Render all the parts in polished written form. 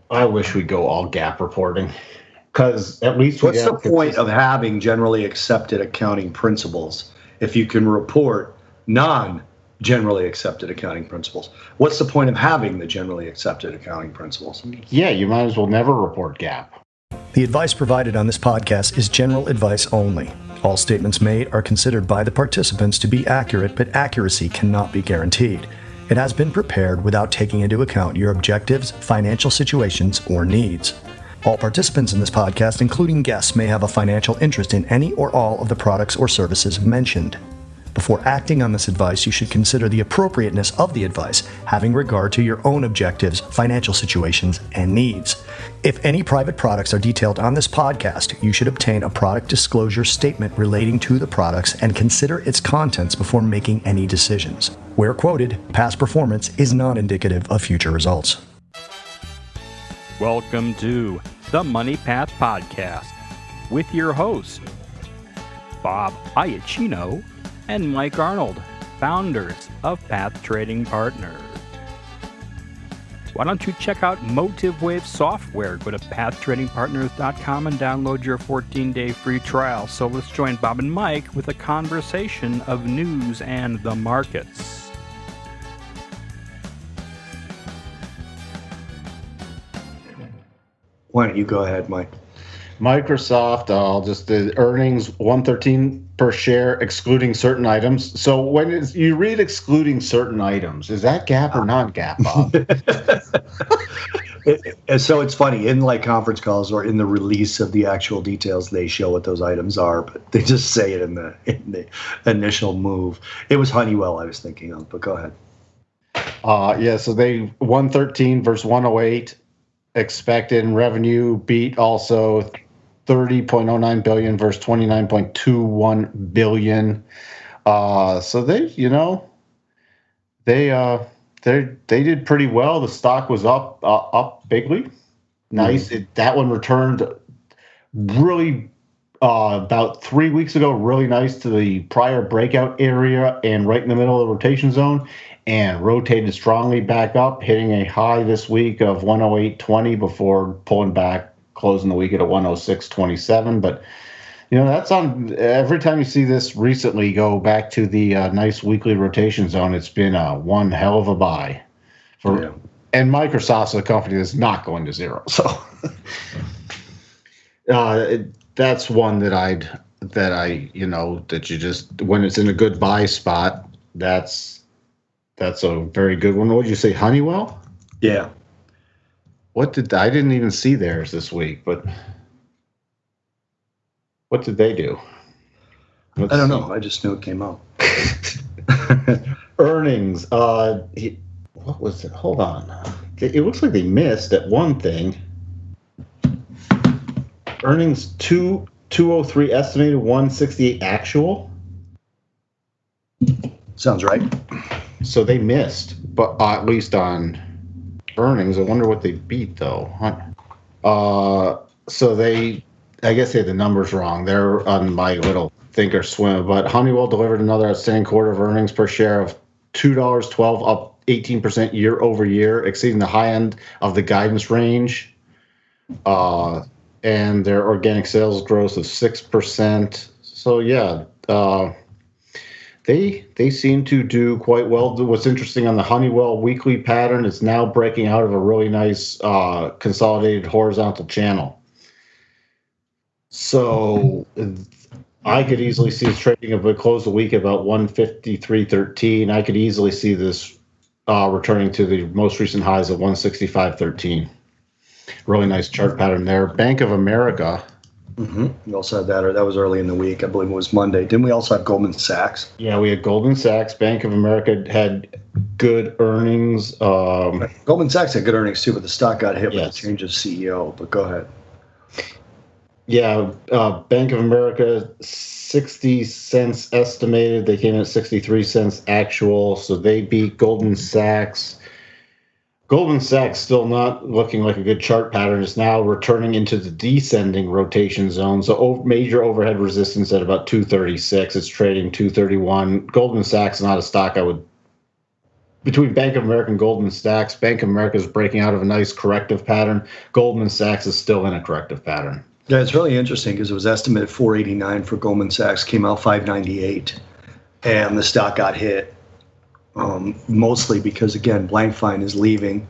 I wish we'd go all GAAP reporting, because at least what's the point of having generally accepted accounting principles if you can report non-generally accepted accounting principles? What's the point of having the generally accepted accounting principles? Yeah, you might as well never report GAAP. The advice provided on this podcast is general advice only. All statements made are considered by the participants to be accurate, but accuracy cannot be guaranteed. It has been prepared without taking into account your objectives, financial situations, or needs. All participants in this podcast, including guests, may have a financial interest in any or all of the products or services mentioned. Before acting on this advice, you should consider the appropriateness of the advice, having regard to your own objectives, financial situations, and needs. If any private products are detailed on this podcast, you should obtain a product disclosure statement relating to the products and consider its contents before making any decisions. Where quoted, past performance is not indicative of future results. Welcome to the Money Path Podcast with your hosts, Bob Iacchino and Mike Arnold, founders of Path Trading Partners. Why don't you check out MotiveWave software? Go to pathtradingpartners.com and download your 14-day free trial. So let's join Bob and Mike with a conversation of news and the markets. Why don't you go ahead, Mike? Microsoft, the earnings, $113 per share, excluding certain items. So when you read excluding certain items, is that GAAP or non-GAAP, Bob? So it's funny, in like conference calls or in the release of the actual details, they show what those items are, but they just say it in the initial move. It was Honeywell I was thinking of, but go ahead. So they 113 versus 108 expected, and revenue beat also. $30.09 billion versus $29.21 billion. So they did pretty well. The stock was up bigly. Nice. That one returned really about 3 weeks ago, really nice to the prior breakout area and right in the middle of the rotation zone, and rotated strongly back up, hitting a high this week of 108.20 before pulling back, closing the week at a 106.27. But that's on every time you see this recently go back to the nice weekly rotation zone. It's been one hell of a buy and Microsoft's a company that's not going to zero, so that's one that you just, when it's in a good buy spot, that's a very good one. What did you say, Honeywell? Yeah. I didn't even see theirs this week, but what did they do? I don't know. I just knew it came out. Earnings. What was it? Hold on. It looks like they missed at one thing. Earnings 203 estimated, 168 actual. Sounds right. So they missed, but at least on earnings. I wonder what they beat though. So I guess they had the numbers wrong. They're on my little thinkorswim. But Honeywell delivered another outstanding quarter of earnings per share of $2.12, up 18% year over year, exceeding the high end of the guidance range. And their organic sales growth of 6%. So yeah, they seem to do quite well. What's interesting on the Honeywell weekly pattern is now breaking out of a really nice consolidated horizontal channel. So I could easily see this trading if it closed the week about 153.13. I could easily see this returning to the most recent highs of 165.13. Really nice chart pattern there. Bank of America. Mm-hmm. We also had that was early in the week. I believe it was Monday. Didn't we also have Goldman Sachs? Yeah, we had Goldman Sachs. Bank of America had good earnings. Goldman Sachs had good earnings too, but the stock got hit with the change of CEO. But go ahead. Yeah, Bank of America, 60 cents estimated. They came in at 63 cents actual, so they beat Goldman Sachs. Goldman Sachs still not looking like a good chart pattern. It's now returning into the descending rotation zone. So major overhead resistance at about 236. It's trading 231. Goldman Sachs is not a stock I would between Bank of America and Goldman Sachs. Bank of America is breaking out of a nice corrective pattern. Goldman Sachs is still in a corrective pattern. Yeah, it's really interesting because it was estimated 489 for Goldman Sachs, came out 598, and the stock got hit, mostly because, again, Blankfein is leaving.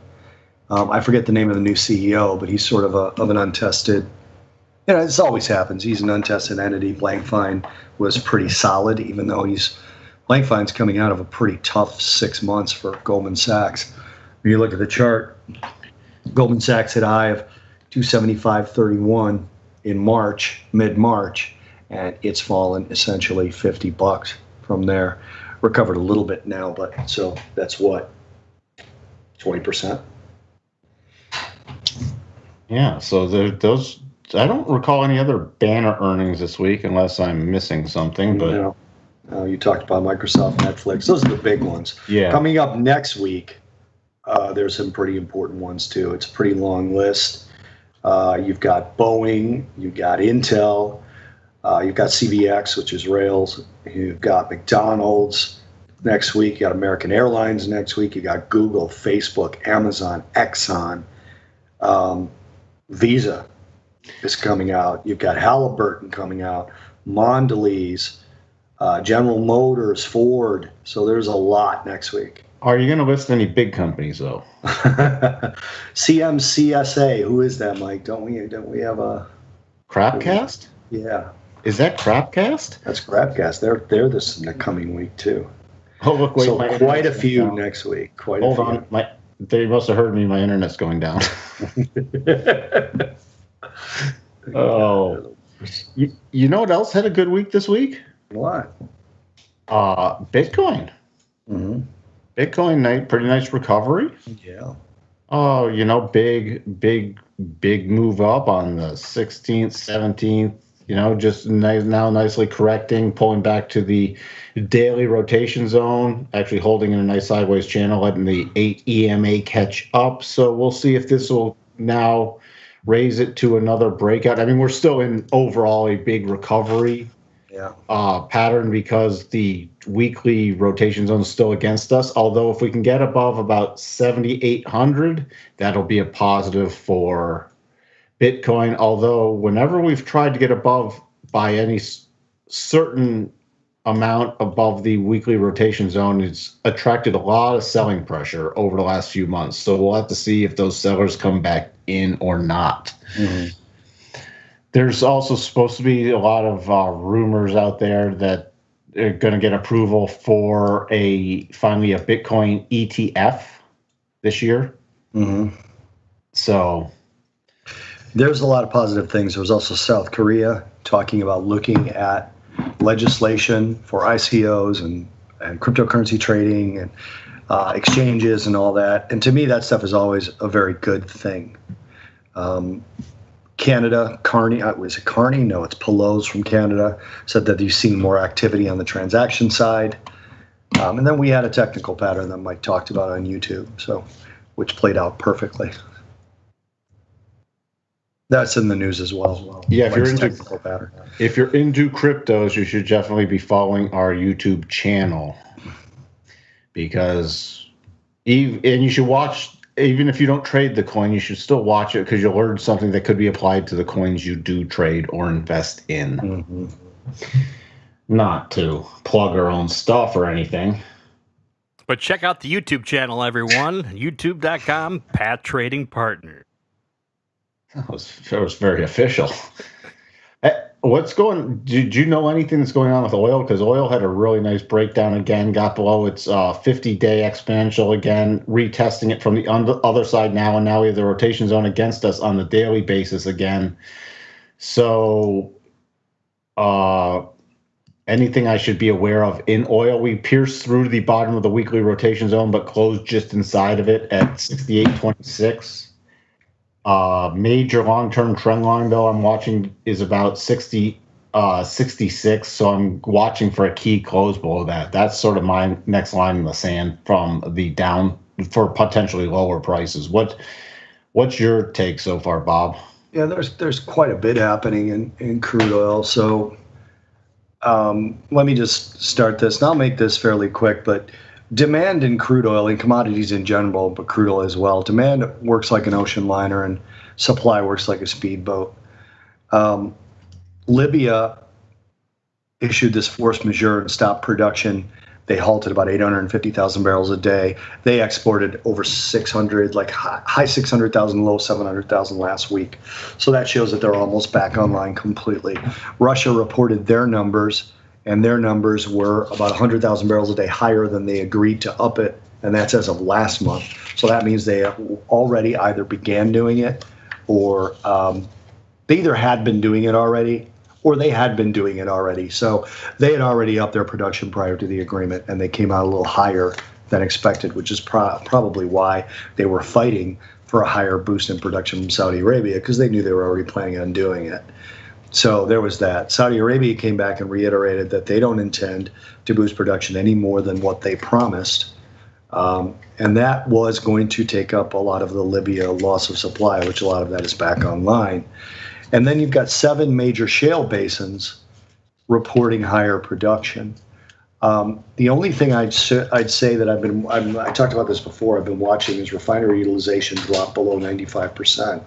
I forget the name of the new CEO, but he's sort of an untested, this always happens. He's an untested entity. Blankfein was pretty solid, even though Blankfein's coming out of a pretty tough 6 months for Goldman Sachs. When you look at the chart, Goldman Sachs hit a high of 275.31 in mid-March, and it's fallen essentially $50 from there. Recovered a little bit now, but so that's what, 20%? Yeah, so those. I don't recall any other banner earnings this week, unless I'm missing something. But you talked about Microsoft, Netflix. Those are the big ones. Yeah. Coming up next week, there's some pretty important ones too. It's a pretty long list. You've got Boeing, you've got Intel, you've got CVX, which is rails. You've got McDonald's next week. You got American Airlines next week. You got Google, Facebook, Amazon, Exxon. Visa is coming out. You've got Halliburton coming out, Mondelez, General Motors, Ford. So there's a lot next week. Are you going to list any big companies though? CMCSA. Who is that, Mike? Don't we have a Crapcast? Yeah. Is that Crapcast? That's Crapcast. They're this coming week too. Oh look! Wait, so quite a few next week. Hold on, they must have heard me. My internet's going down. Oh, you know what else had a good week this week? What? Bitcoin. Mm-hmm. Bitcoin, pretty nice recovery. Yeah. Oh, big move up on the 16th, 17th. Just now nicely correcting, pulling back to the daily rotation zone, actually holding in a nice sideways channel, letting the 8 EMA catch up. So we'll see if this will now raise it to another breakout. I mean, we're still in overall a big recovery pattern because the weekly rotation zone is still against us. Although if we can get above about 7,800, that'll be a positive for Bitcoin. Although whenever we've tried to get above by any certain amount above the weekly rotation zone, it's attracted a lot of selling pressure over the last few months. So we'll have to see if those sellers come back in or not. Mm-hmm. There's also supposed to be a lot of rumors out there that they're going to get approval for finally a Bitcoin ETF this year. Mm-hmm. So there's a lot of positive things. There was also South Korea talking about looking at legislation for ICOs and cryptocurrency trading and exchanges and all that. And to me, that stuff is always a very good thing. Canada, Carney, was it Carney? No, it's Pelosi from Canada, said that you've seen more activity on the transaction side. And then we had a technical pattern that Mike talked about on YouTube, which played out perfectly. That's in the news as well. Yeah, if you're into cryptos, you should definitely be following our YouTube channel because you should watch. Even if you don't trade the coin, you should still watch it because you'll learn something that could be applied to the coins you do trade or invest in. Mm-hmm. Not to plug our own stuff or anything. But check out the YouTube channel, everyone. YouTube.com, Pat Trading Partner. That was very official. Did you know anything that's going on with oil? Because oil had a really nice breakdown again, got below its 50-day exponential again, retesting it from the other side now, and now we have the rotation zone against us on the daily basis again. So anything I should be aware of in oil? We pierced through the bottom of the weekly rotation zone, but closed just inside of it at 68.26. Major long-term trend line, though, I'm watching is about 66, so I'm watching for a key close below that. That's sort of my next line in the sand from the down for potentially lower prices. What's your take so far, Bob? Yeah, there's quite a bit happening in crude oil. So let me just start this, and I'll make this fairly quick, but demand in crude oil and commodities in general, but crude oil as well, demand works like an ocean liner and supply works like a speedboat. Libya issued this force majeure and stopped production. They halted about 850,000 barrels a day. They exported over 600, like high 600,000, low 700,000 last week. So that shows that they're almost back online completely. Russia reported their numbers, and their numbers were about 100,000 barrels a day higher than they agreed to up it, and that's as of last month. So that means they already either began doing it, or they either had been doing it already, or they had been doing it already. So they had already upped their production prior to the agreement, and they came out a little higher than expected, which is probably why they were fighting for a higher boost in production from Saudi Arabia, because they knew they were already planning on doing it. So there was that. Saudi Arabia came back and reiterated that they don't intend to boost production any more than what they promised. And that was going to take up a lot of the Libya loss of supply, which a lot of that is back online. And then you've got 7 major shale basins reporting higher production. The only thing I'd say that I talked about this before, I've been watching is refinery utilization drop below 95%.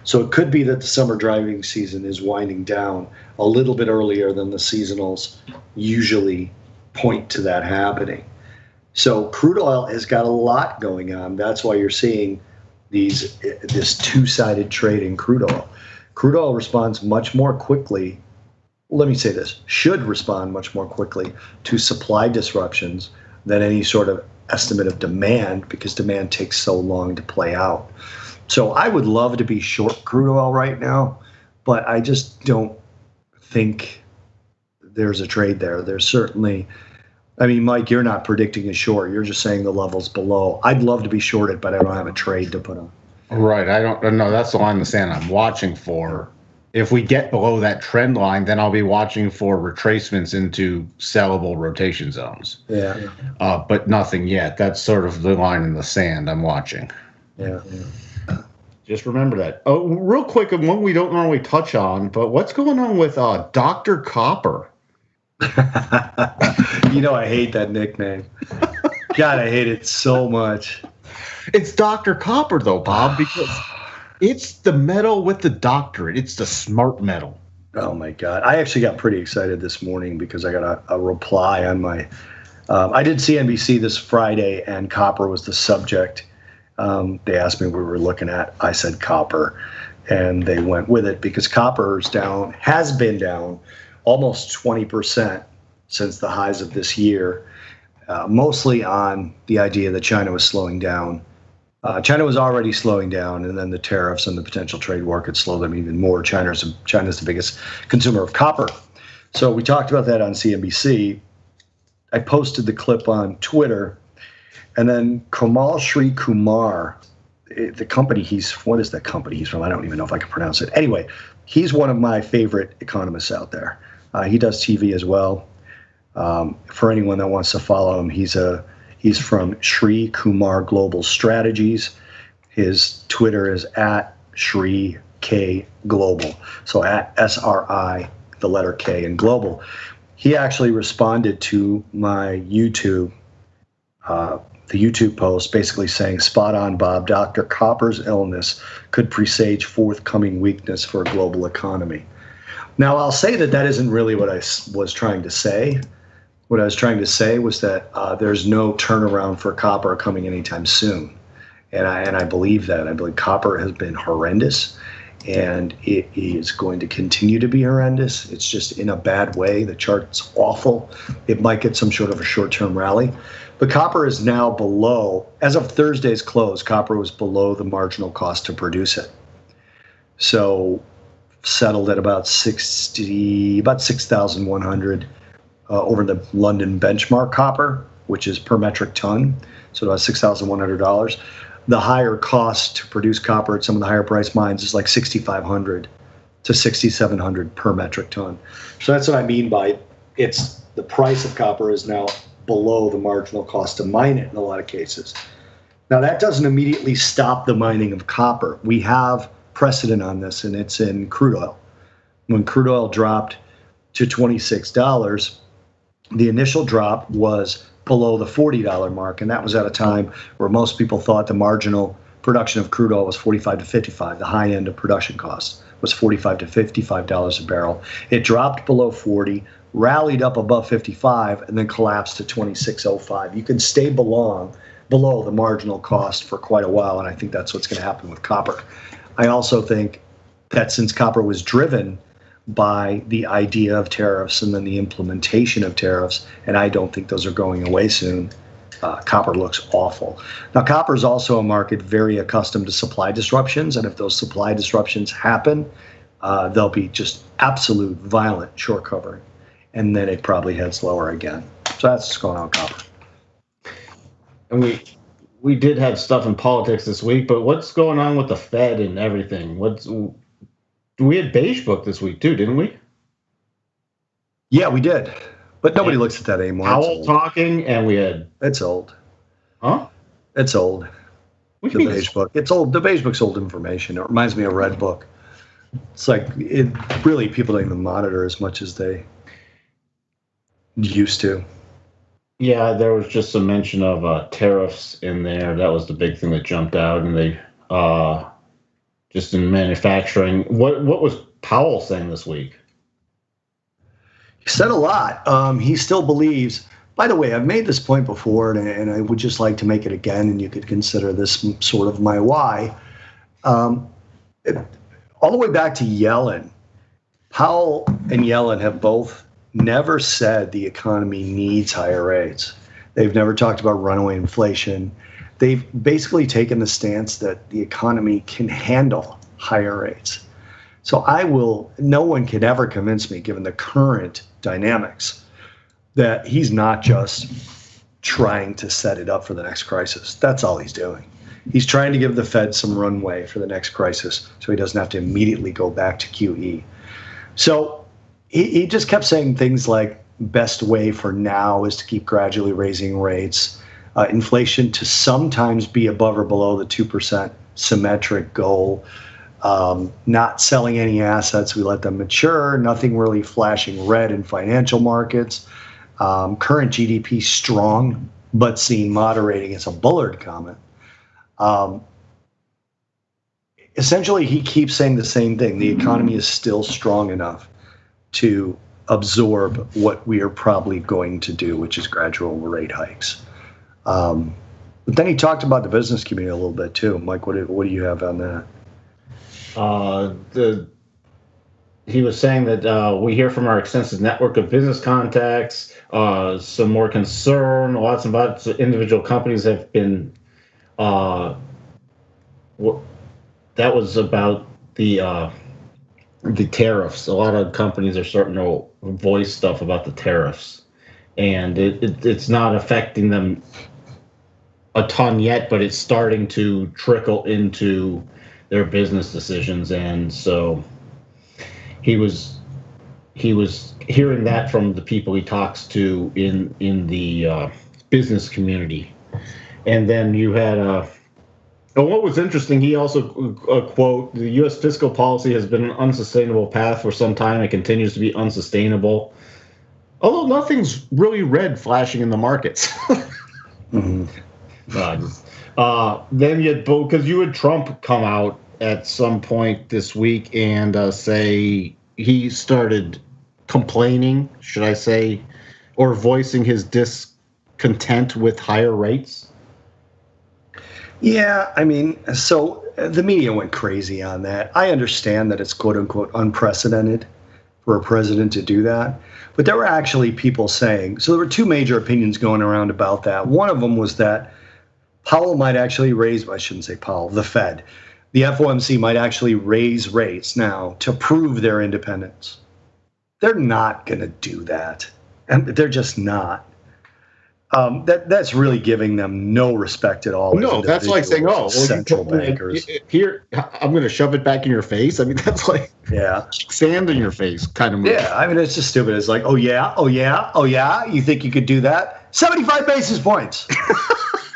So it could be that the summer driving season is winding down a little bit earlier than the seasonals usually point to that happening. So crude oil has got a lot going on. That's why you're seeing this two-sided trade in crude oil. Crude oil responds much more quickly. Let me say this, should respond much more quickly to supply disruptions than any sort of estimate of demand, because demand takes so long to play out. So I would love to be short crude oil right now, but I just don't think there's a trade there. There's certainly, I mean, Mike, you're not predicting a short. You're just saying the level's below. I'd love to be shorted, but I don't have a trade to put on. Right. I don't know. That's the line in the sand I'm watching for. If we get below that trend line, then I'll be watching for retracements into sellable rotation zones. Yeah. But nothing yet. That's sort of the line in the sand I'm watching. Yeah. Just remember that. Oh, real quick, and one we don't normally touch on, but what's going on with Dr. Copper? I hate that nickname. God, I hate it so much. It's Dr. Copper, though, Bob, because it's the metal with the doctorate. It's the smart metal. Oh, my God. I actually got pretty excited this morning because I got a reply on my I did CNBC this Friday, and copper was the subject. They asked me what we were looking at. I said copper, and they went with it because copper has been down almost 20% since the highs of this year, mostly on the idea that China was slowing down. China was already slowing down, and then the tariffs and the potential trade war could slow them even more. China's the biggest consumer of copper. So we talked about that on CNBC. I posted the clip on Twitter, and then Kamal Shri Kumar, the company what is that company he's from? I don't even know if I can pronounce it. Anyway, he's one of my favorite economists out there. He does TV as well. For anyone that wants to follow him, he's from Shri Kumar Global Strategies. His Twitter is at Shri K Global. So at SRI, the letter K, and Global. He actually responded to my YouTube, the YouTube post, basically saying, "Spot on, Bob. Dr. Copper's illness could presage forthcoming weakness for a global economy." Now, I'll say that isn't really what I was trying to say. What I was trying to say was that there's no turnaround for copper coming anytime soon. And I believe that. I believe copper has been horrendous, and it is going to continue to be horrendous. It's just in a bad way. The chart's awful. It might get some sort of a short-term rally. But copper is now below, as of Thursday's close, copper was below the marginal cost to produce it. So settled at about 6,100 over the London benchmark copper, which is per metric ton, so about $6,100. The higher cost to produce copper at some of the higher price mines is like $6,500 to $6,700 per metric ton. So that's what I mean by the price of copper is now below the marginal cost to mine it in a lot of cases. Now, that doesn't immediately stop the mining of copper. We have precedent on this, and it's in crude oil. When crude oil dropped to $26, the initial drop was below the $40 mark, and that was at a time where most people thought the marginal production of crude oil was 45 to 55. The high end of production costs was 45 to $55 a barrel. It dropped below 40, rallied up above 55, and then collapsed to 26.05. You can stay below the marginal cost for quite a while, and I think that's what's going to happen with copper. I also think that since copper was driven by the idea of tariffs and then the implementation of tariffs, and I don't think those are going away soon, copper looks awful. Now, copper is also a market very accustomed to supply disruptions, and if those supply disruptions happen, there'll be just absolute violent short covering, and then it probably heads lower again. So that's what's going on with copper. And we did have stuff in politics this week, but what's going on with the Fed and everything? We had Beige Book this week too, didn't we? Yeah, we did. But nobody looks at that anymore. Powell talking, and we had... It's old. Huh? It's old. The Beige Book. It's old. The Beige Book's old information. It reminds me of Red Book. It's like, really, people don't even monitor as much as they used to. Yeah, there was just some mention of tariffs in there. That was the big thing that jumped out, and they... just in manufacturing. What was Powell saying this week? He said a lot. He still believes, by the way, I've made this point before, and I would just like to make it again, and you could consider this sort of my why. All the way back to Yellen, Powell and Yellen have both never said the economy needs higher rates. They've never talked about runaway inflation. They've basically taken the stance that the economy can handle higher rates. So no one can ever convince me, given the current dynamics, that he's not just trying to set it up for the next crisis. That's all he's doing. He's trying to give the Fed some runway for the next crisis so he doesn't have to immediately go back to QE. So he just kept saying things like, best way for now is to keep gradually raising rates, inflation to sometimes be above or below the 2% symmetric goal, not selling any assets, we let them mature, nothing really flashing red in financial markets, current GDP strong, but seen moderating. It's a Bullard comment. Essentially, he keeps saying the same thing. The economy is still strong enough to absorb what we are probably going to do, which is gradual rate hikes. But then he talked about the business community a little bit too. Mike, what do you have on that? He was saying that we hear from our extensive network of business contacts some more concern. Lots of individual companies have been. That was about the tariffs. A lot of companies are starting to voice stuff about the tariffs, and it's not affecting them a ton yet, but it's starting to trickle into their business decisions. And so he was hearing that from the people he talks to in the business community. And then you had what was interesting, he also quote, the U.S. fiscal policy has been an unsustainable path for some time. It continues to be unsustainable, although nothing's really red flashing in the markets. Mm-hmm. Then you had because you had Trump come out at some point this week and say he started complaining, should I say, or voicing his discontent with higher rates. Yeah, I mean, so the media went crazy on that. I understand that it's quote unquote unprecedented for a president to do that. But there were actually people saying, so there were two major opinions going around about that. One of them was that Powell might actually raise, I shouldn't say Powell, the Fed, the FOMC might actually raise rates now to prove their independence. They're not going to do that. And they're just not. That's really giving them no respect at all. No, that's like saying, "Oh, well, central bankers here, I'm going to shove it back in your face." I mean, that's like sand in your face kind of move. Yeah, I mean, it's just stupid. It's like, oh yeah, you think you could do that? 75 basis points.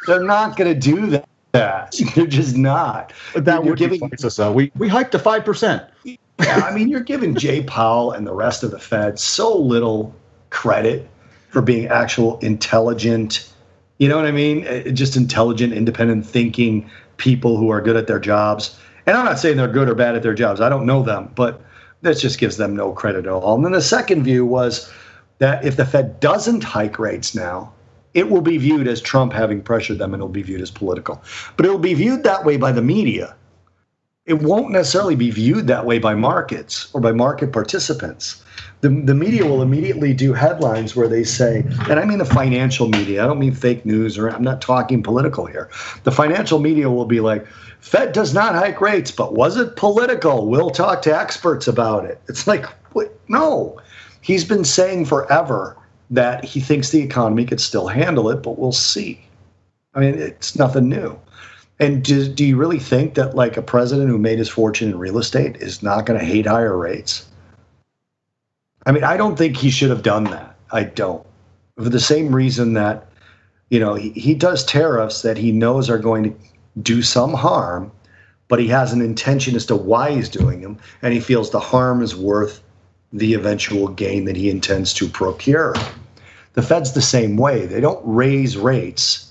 They're not going to do that. They're just not. But that would give us we hiked to 5%. Yeah, I mean, you're giving Jay Powell and the rest of the Fed so little credit for being actual intelligent, you know what I mean? Just intelligent, independent thinking people who are good at their jobs. And I'm not saying they're good or bad at their jobs. I don't know them, but that just gives them no credit at all. And then the second view was that if the Fed doesn't hike rates now, it will be viewed as Trump having pressured them, and it'll be viewed as political. But it'll be viewed that way by the media. It won't necessarily be viewed that way by markets or by market participants. The media will immediately do headlines where they say, and I mean the financial media, I don't mean fake news, or I'm not talking political here. The financial media will be like, Fed does not hike rates, but was it political? We'll talk to experts about it. It's like, what? No. He's been saying forever that he thinks the economy could still handle it, but we'll see. I mean, it's nothing new. And do you really think that like a president who made his fortune in real estate is not going to hate higher rates? I mean, I don't think he should have done that. I don't. For the same reason that, you know, he does tariffs that he knows are going to do some harm, but he has an intention as to why he's doing them, and he feels the harm is worth the eventual gain that he intends to procure. The Fed's the same way. They don't raise rates.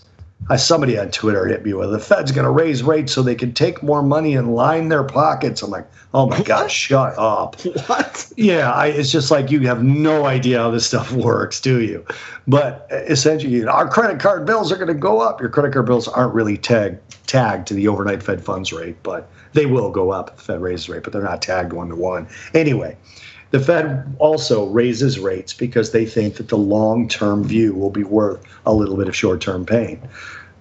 Somebody on Twitter hit me with, the Fed's going to raise rates so they can take more money and line their pockets. I'm like, oh my God, shut up. What? Yeah, it's just like you have no idea how this stuff works, do you? But essentially, our credit card bills are going to go up. Your credit card bills aren't really tagged to the overnight Fed funds rate, but they will go up if the Fed raises rate, but they're not tagged 1-to-1. Anyway, the Fed also raises rates because they think that the long-term view will be worth a little bit of short-term pain.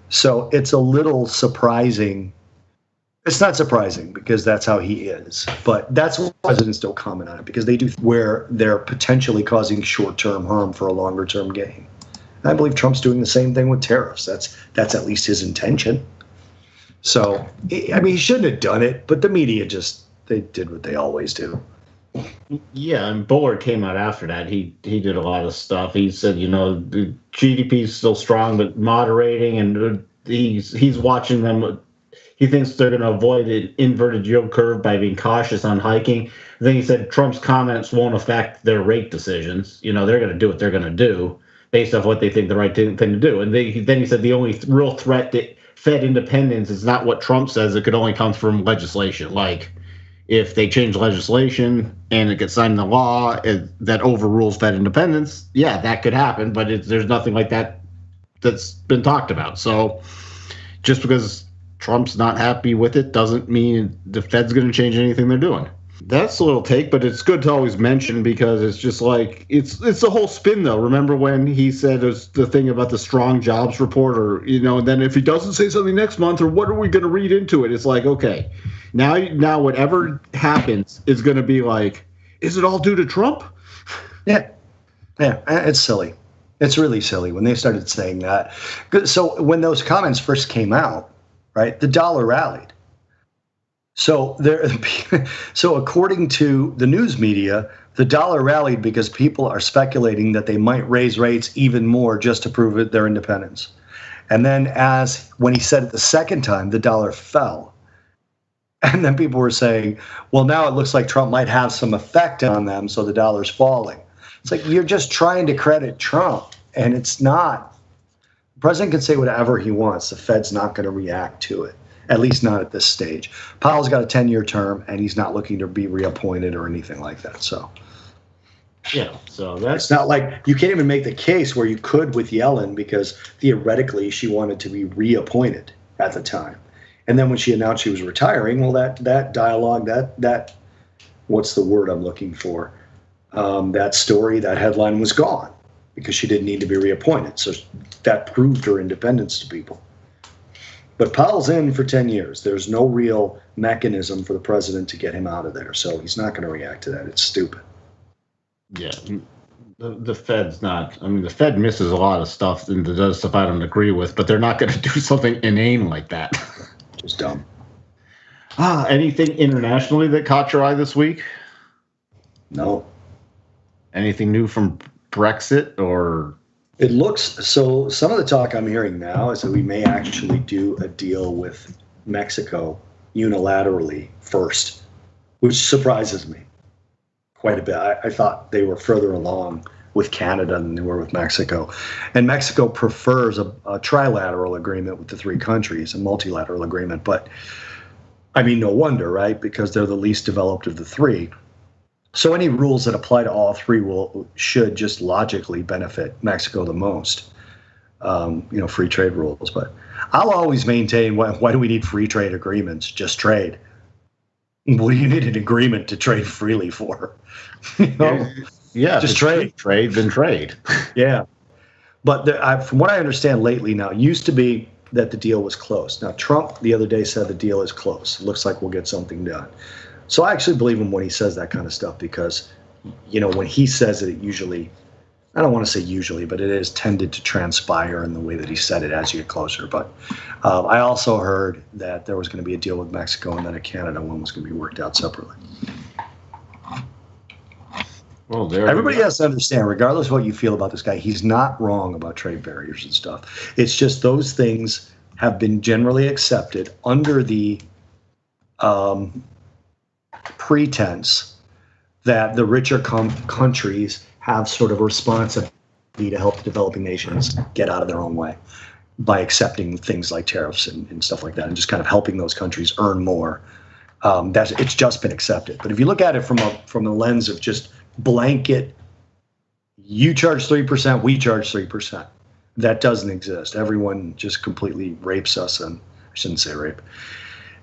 So it's a little surprising. It's not surprising because that's how he is, but that's why presidents don't comment on it, because they do where they're potentially causing short-term harm for a longer-term gain. And I believe Trump's doing the same thing with tariffs. That's at least his intention. So, I mean, he shouldn't have done it, but the media they did what they always do. Yeah, and Bullard came out after that. He did a lot of stuff. He said, you know, the GDP is still strong, but moderating, and he's watching them. He thinks they're going to avoid an inverted yield curve by being cautious on hiking. Then he said Trump's comments won't affect their rate decisions. You know, they're going to do what they're going to do based off what they think the right thing to do. And then he said the only real threat to Fed independence is not what Trump says. It could only come from legislation, like if they change legislation and it gets signed into law that overrules Fed independence, yeah, that could happen. But there's nothing like that that's been talked about. So just because Trump's not happy with it doesn't mean the Fed's going to change anything they're doing. That's a little take, but it's good to always mention because it's just like it's the whole spin, though. Remember when he said there's the thing about the strong jobs report, or you know, and then if he doesn't say something next month, or what are we going to read into it? It's like, okay, now whatever happens is going to be like, is it all due to Trump? Yeah, it's silly. It's really silly when they started saying that. So when those comments first came out, right, the dollar rallied. So according to the news media, the dollar rallied because people are speculating that they might raise rates even more just to prove their independence. And then when he said it the second time, the dollar fell. And then people were saying, well, now it looks like Trump might have some effect on them, so the dollar's falling. It's like you're just trying to credit Trump, and it's not. The president can say whatever he wants. The Fed's not going to react to it. At least not at this stage. Powell's got a 10-year term, and he's not looking to be reappointed or anything like that. So, yeah. So that's it's not like you can't even make the case where you could with Yellen, because theoretically she wanted to be reappointed at the time. And then when she announced she was retiring, well, that dialogue, that what's the word I'm looking for? That story, that headline was gone because she didn't need to be reappointed. So that proved her independence to people. But Powell's in for 10 years. There's no real mechanism for the president to get him out of there. So he's not going to react to that. It's stupid. Yeah. The Fed's not. I mean, the Fed misses a lot of stuff and does stuff I don't agree with, but they're not going to do something inane like that. Just dumb. Anything internationally that caught your eye this week? No. Anything new from Brexit or... It looks so. Some of the talk I'm hearing now is that we may actually do a deal with Mexico unilaterally first, which surprises me quite a bit. I thought they were further along with Canada than they were with Mexico. And Mexico prefers a trilateral agreement with the three countries, a multilateral agreement. But, I mean, no wonder, right? Because they're the least developed of the three. So any rules that apply to all three should just logically benefit Mexico the most. Free trade rules. But I'll always maintain, why do we need free trade agreements? Just trade. What do you need an agreement to trade freely for? Yeah, just trade. Trade, then trade. Yeah. But from what I understand lately now, it used to be that the deal was close. Now, Trump the other day said the deal is close. It looks like we'll get something done. So I actually believe him when he says that kind of stuff because, when he says it usually, I don't want to say usually, but it is tended to transpire in the way that he said it as you get closer. But I also heard that there was going to be a deal with Mexico and then a Canada one was going to be worked out separately. Well, everybody has to understand, regardless of what you feel about this guy, he's not wrong about trade barriers and stuff. It's just those things have been generally accepted under the pretense that the richer countries have sort of a responsibility to help the developing nations get out of their own way by accepting things like tariffs and stuff like that, and just kind of helping those countries earn more. It's just been accepted. But if you look at it from a lens of just blanket, you charge 3%, we charge 3%. That doesn't exist. Everyone just completely rapes us, and I shouldn't say rape.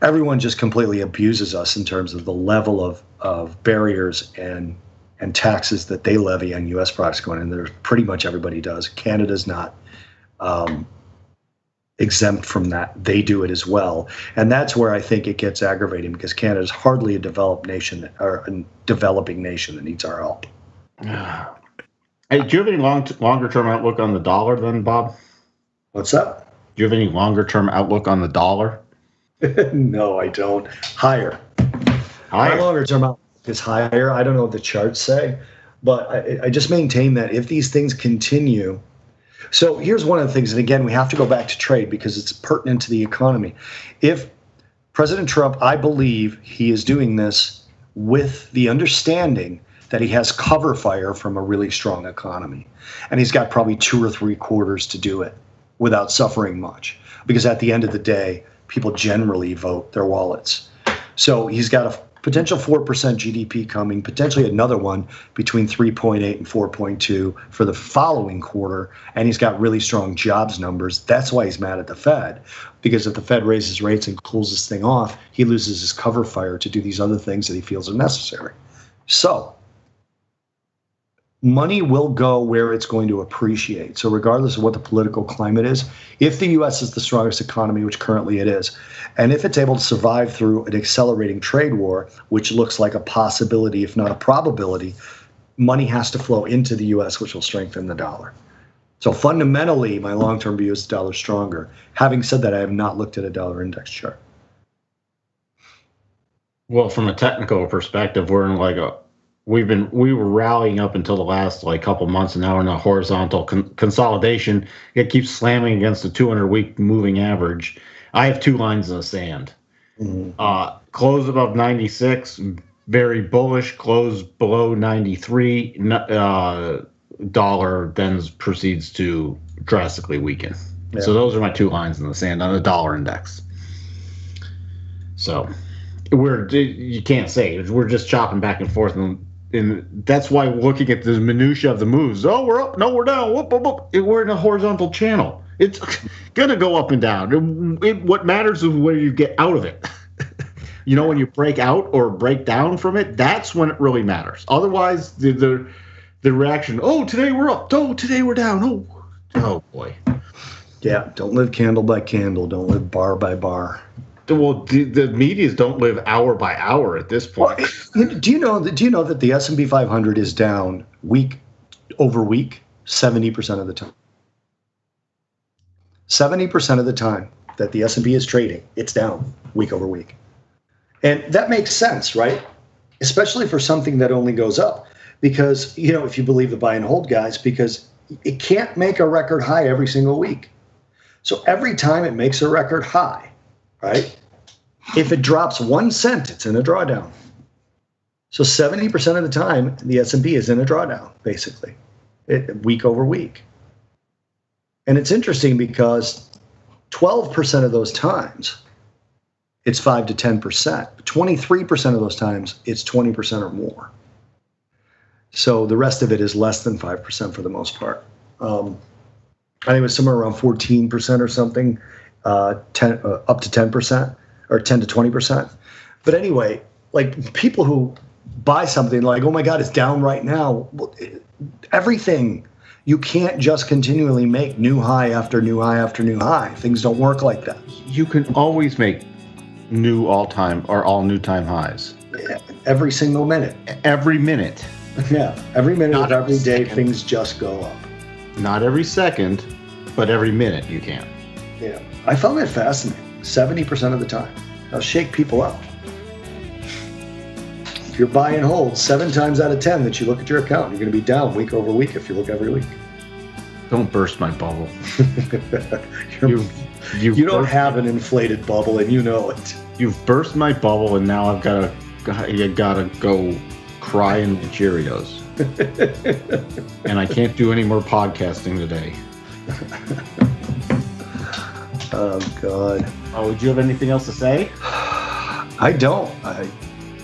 Everyone just completely abuses us in terms of the level of barriers and taxes that they levy on U.S. products going in. There, pretty much everybody does. Canada's not exempt from that. They do it as well, and that's where I think it gets aggravating because Canada's hardly a developed nation or a developing nation that needs our help. Hey, do you have any longer term outlook on the dollar then, Bob? What's up? Do you have any longer term outlook on the dollar? No, I don't. Higher. My longer term outlook is higher. I don't know what the charts say, but I just maintain that if these things continue. So here's one of the things, and again, we have to go back to trade because it's pertinent to the economy. If President Trump, I believe he is doing this with the understanding that he has cover fire from a really strong economy. And he's got probably 2 or 3 quarters to do it without suffering much. Because at the end of the day, people generally vote their wallets. So he's got a potential 4% GDP coming, potentially another one between 3.8 and 4.2 for the following quarter. And he's got really strong jobs numbers. That's why he's mad at the Fed. Because if the Fed raises rates and cools this thing off, he loses his cover fire to do these other things that he feels are necessary. So money will go where it's going to appreciate. So regardless of what the political climate is, if the U.S. is the strongest economy, which currently it is, and if it's able to survive through an accelerating trade war, which looks like a possibility, if not a probability, money has to flow into the U.S., which will strengthen the dollar. So fundamentally, my long-term view is the dollar stronger. Having said that, I have not looked at a dollar index chart. Well, from a technical perspective, we're in like we were rallying up until the last couple months, and now we're in a horizontal consolidation. It keeps slamming against the 200-week moving average. I have 2 lines in the sand. Mm-hmm. Close above 96, very bullish. Close below 93, dollar then proceeds to drastically weaken. Yeah. So those are my 2 lines in the sand on the dollar index. So you can't say we're just chopping back and forth, and that's why looking at the minutia of the moves. Oh, we're up. No, we're down. Whoop, whoop, whoop. We're in a horizontal channel. It's gonna go up and down. What matters is where you get out of it. When you break out or break down from it, that's when it really matters. Otherwise, the reaction. Oh, today we're up. Oh, today we're down. Oh boy. Yeah. Don't live candle by candle. Don't live bar by bar. Well, the medias don't live hour by hour at this point. Well, do you know that the S&P 500 is down week over week 70% of the time? 70% of the time that the S&P is trading, it's down week over week. And that makes sense, right? Especially for something that only goes up. Because, if you believe the buy and hold guys, because it can't make a record high every single week. So every time it makes a record high, right? If it drops 1 cent, it's in a drawdown. So 70% of the time, the S&P is in a drawdown, basically. week over week. And it's interesting because 12% of those times, it's 5 to 10%. 23% of those times, it's 20% or more. So the rest of it is less than 5% for the most part. I think it was somewhere around 14% or something, up to 10% or 10 to 20%. But anyway, like people who buy something like, oh my God, it's down right now. Everything. You can't just continually make new high after new high after new high. Things don't work like that. You can always make new all-time or all new-time highs. Every single minute. Every minute. Yeah. Every minute Not of every day, second. things just go up. Not every second, but every minute you can. Yeah. I found that fascinating. 70% of the time. Now shake people up. If you're buy and hold 7 times out of 10 that you look at your account, you're going to be down week over week if you look every week. Don't burst my bubble. You don't have an inflated bubble, and you know it. You've burst my bubble, and now I've got to go cry in the Cheerios. And I can't do any more podcasting today. Oh, God. Oh, do you have anything else to say? I don't. I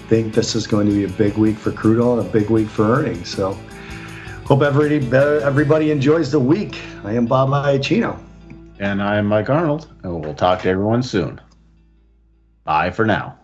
think this is going to be a big week for crude oil and a big week for earnings. So hope everybody enjoys the week. I am Bob Iacchino. And I'm Mike Arnold, and we'll talk to everyone soon. Bye for now.